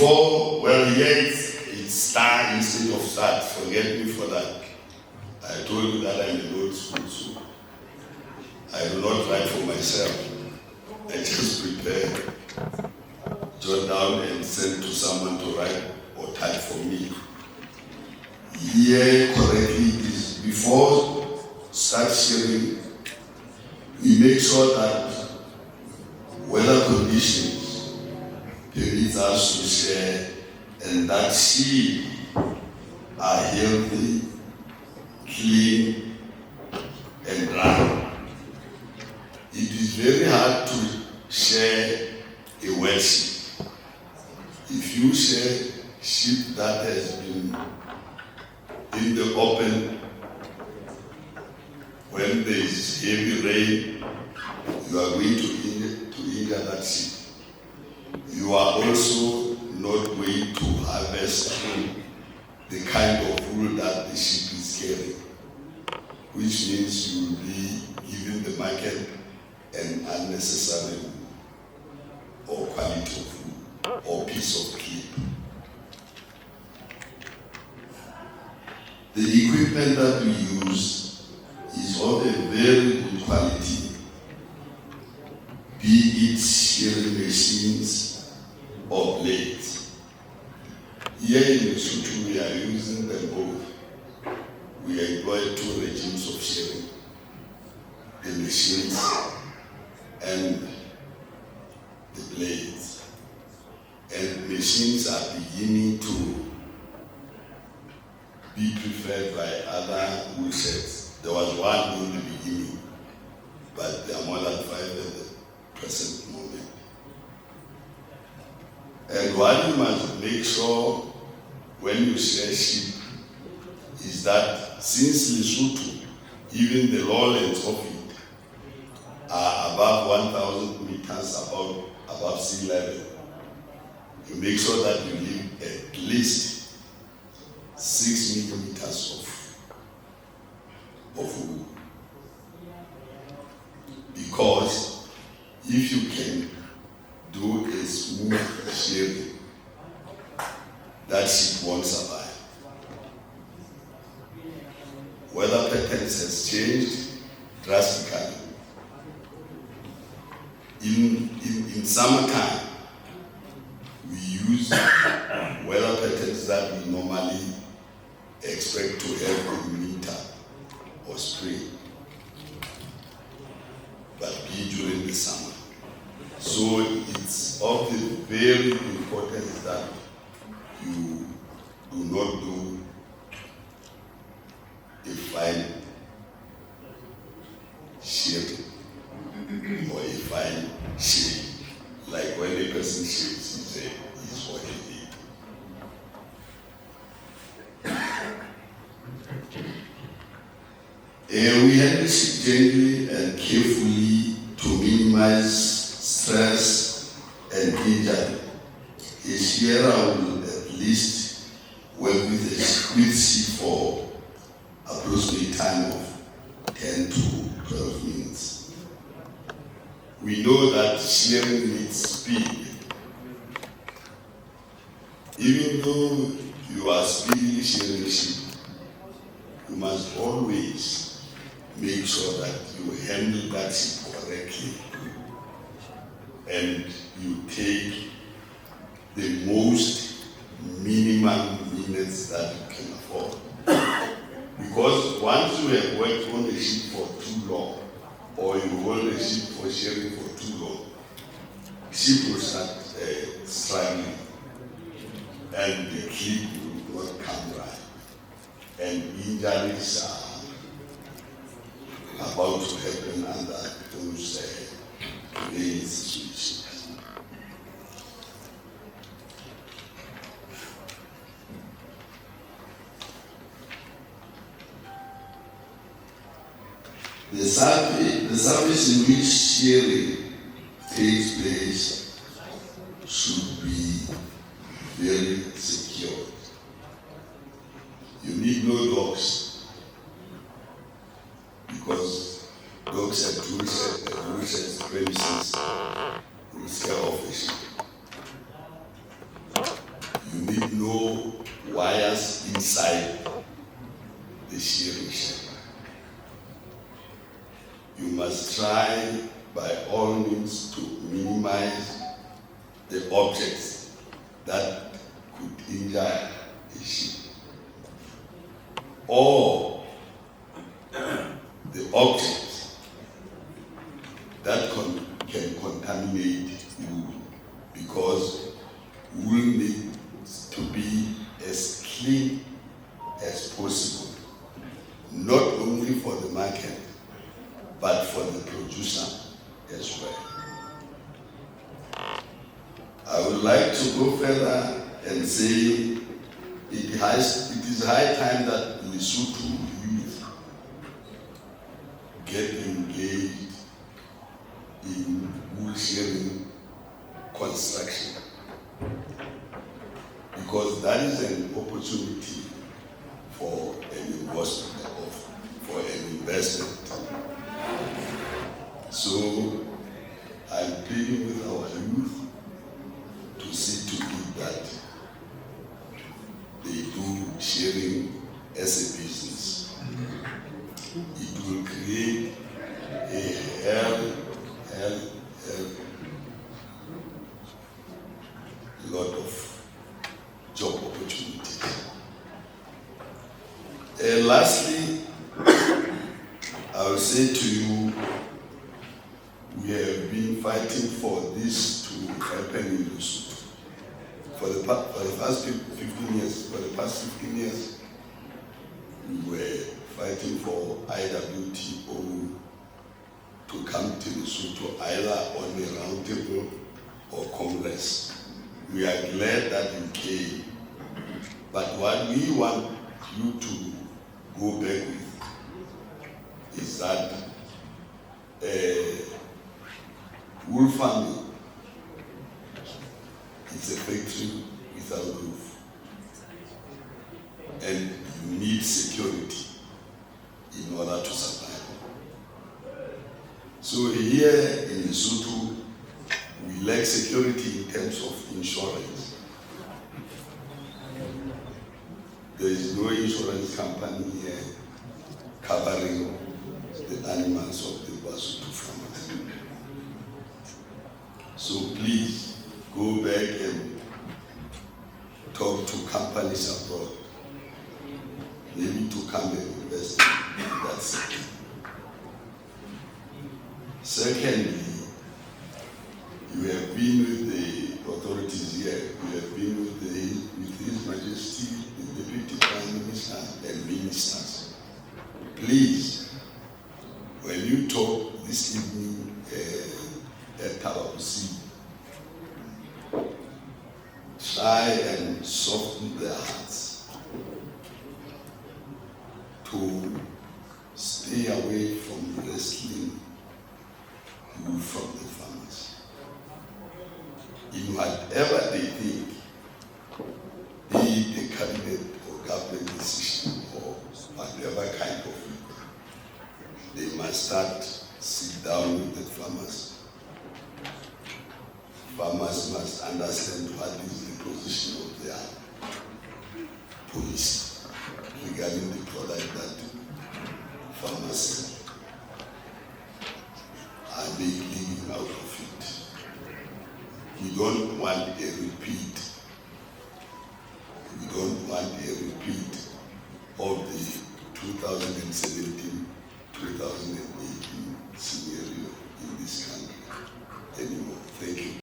Before, well, yes, it's start instead of start. Forget me for that. I told you that I'm in old school, so I do not write for myself. I just prepare, jot down and send to someone to write or type for me. Here correctly is before start shearing, we make sure that weather conditions permit us to share and that sheep are healthy, clean, and dry. It is very hard to share a wet sheep. If you share sheep that has been in the open, when there is heavy rain, you are going to injure that sheep. You are also not going to harvest the kind of wool that the sheep is carrying, which means you will be giving the market an unnecessary wool or quality of wool or piece of clip. The equipment that we use is of a very good quality, be it shearing machines or blades. Here in Lesotho, we are using them both. We employ two regimes of shearing, the machines and the blades. And machines are beginning to be preferred by other wool sheds. There was one in the beginning, but there are more than 5 at the present moment. And what you must make sure when you share sheep is that since Lesotho, even the lowlands of it are above 1,000 meters above sea level, you make sure that you leave at least 6 millimeters of wool. Because if you can do a smooth shearing, that sheep won't survive. Weather patterns has changed drastically. In summertime, we use weather patterns that we normally expect to have in winter or spring, but be during the summer. So it's of the very importance that you do not do a fine shearing or a fine shearing. Like when a person shaves, he says, is what he did. We handle sheep gently and carefully to minimize stress and injury. A shearer will at least work with sheep for approximately time of 10 to 12 minutes. We know that shearing needs speed. Even though you are speedily shearing sheep, you must always make sure that you handle that sheep correctly and you take the most minimum minutes that you can afford. Because once you have worked on the sheep for too long, or you hold the sheep for shearing for too long, sheep will start struggling and the clip will not come right. And injuries are about to happen under those very situations. The surface in which shearing takes place should be very secure. You need no dogs, because dogs have tools premises will scare off the sheep. you need no wires inside the shearing shed. You must try by all means to minimize the objects that could injure a sheep, or the objects that can contaminate wool, because wool needs to be as clean as possible, not only for the market, but for the producer as well. I would like to go further and say it is high time that Lesotho youth get engaged in wool shearing construction, because that is an opportunity for an investment. So I'm pleading with our youth to see to it that they do shearing as a business. It will create a lot of job opportunities. Lastly, I will say to you, we have been fighting for this to happen in Lesotho for the past 15 years. For the past 15 years, we were fighting for IWTO to come to Lesotho either on a round table or Congress. We are glad that you came, but what we want you to go back with is that wool farming is a factory without roof, and you need security in order to survive. So here in Lesotho, we lack security in terms of insurance. There is no insurance company here covering the animals of the Lesotho farmers. So please go back and talk to companies abroad, maybe to come and invest in that sector. Secondly, you have been with the authorities here, you have been with His Majesty, the Deputy Prime Minister and ministers. Please, when you talk this evening at Tababusi, try and soften their hearts to stay away from wrestling wool from the farmers. In whatever they think, be it a cabinet or government decision or whatever kind of it, they must sit down with the farmers. Farmers must understand what is the position of their policy regarding the product that farmers are making out of it. We don't want a repeat. We don't want a repeat of the 2017-2018 scenario.